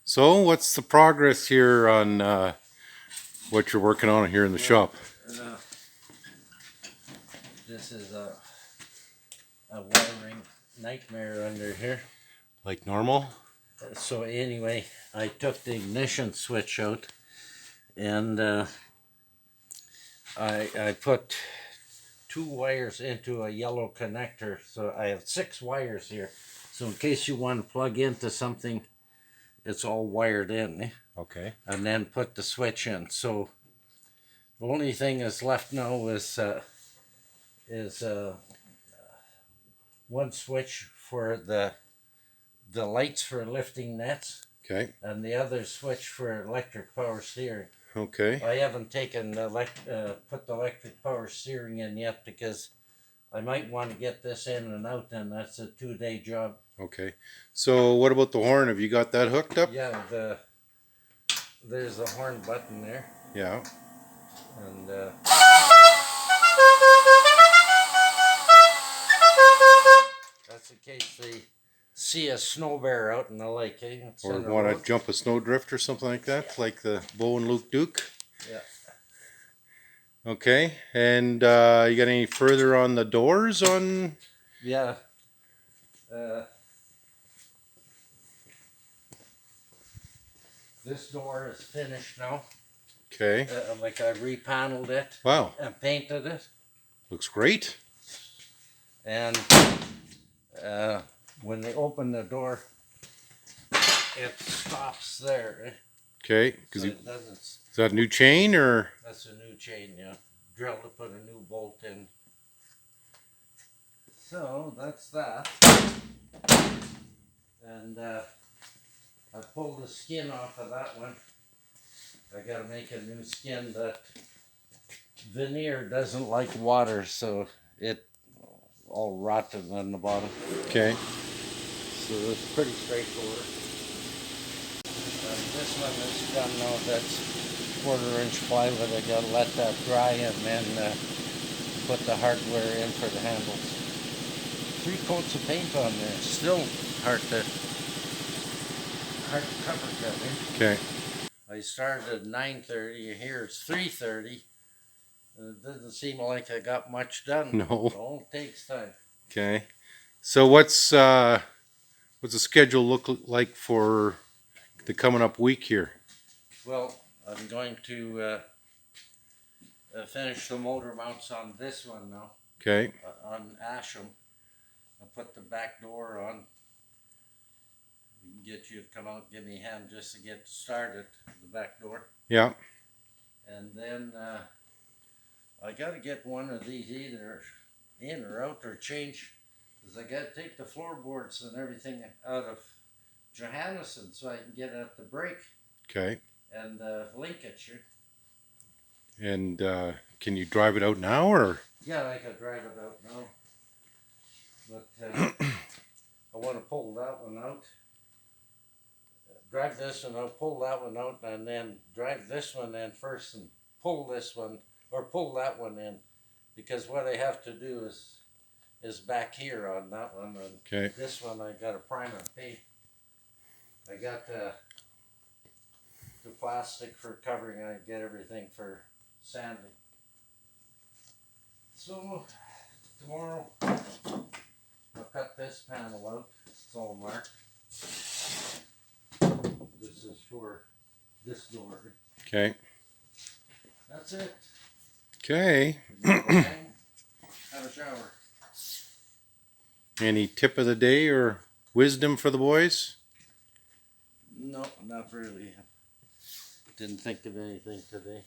So, what's the progress here on what you're working on here in the shop? Uh, this is a wiring nightmare under here. Like normal? So anyway, I took the ignition switch out and I put two wires into a yellow connector. So I have 6 wires here. So in case you want to plug into something, it's all wired in. Okay. And then put the switch in. So the only thing that's left now is one switch for the lights for lifting nets, Okay. and the other switch for electric power steering. Okay. I haven't taken put the electric power steering in yet because I might want to get this in and out, and that's a 2-day job. Okay. So, what about the horn? Have you got that hooked up? Yeah, there's a horn button there, Yeah. and that's in case they see a snow bear out in the lake. Or want to jump a snowdrift or something like that, like the Bo and Luke Duke? Yeah. Okay. And you got any further on the doors on? Yeah. This door is finished now. Okay. Like I repaneled it. Wow. And painted it. Looks great. And when they open the door, it stops there. Okay. So it doesn't. Is that a new chain or? That's a new chain, yeah. Drilled to put a new bolt in. So that's that. And I pulled the skin off of that one. I gotta make a new skin. That veneer doesn't like water, so it all rotten on the bottom. Okay. So it's pretty straightforward. This one is done now. That's 1/4-inch plywood. I gotta let that dry and then put the hardware in for the handles. 3 coats of paint on there. Still hard to cover that. Okay. I started at 9:30. Here it's 3:30. It doesn't seem like I got much done. No. It all takes time. Okay. So what's the schedule look like for the coming up week here? Well, I'm going to finish the motor mounts on this one now. Okay. On Asham. I'll put the back door on. Get you to come out and give me a hand just to get started, the back door. Yeah. And then I got to get one of these either in or out or change, because I got to take the floorboards and everything out of Johannesson so I can get at the brake. Okay. And linkage. And can you drive it out now or? Yeah, I could drive it out now. But I want to pull that one out. Drive this and I'll pull that one out, and then drive this one in first and pull this one or pull that one in, because what I have to do is back here on that one, and okay. This one I got to prime and paint. I got the plastic for covering. I get everything for sanding. So tomorrow I'll cut this panel out. It's all marked. This is for this door. Okay. That's it. Okay. Have a shower. Any tip of the day or wisdom for the boys? No, not really. Didn't think of anything today.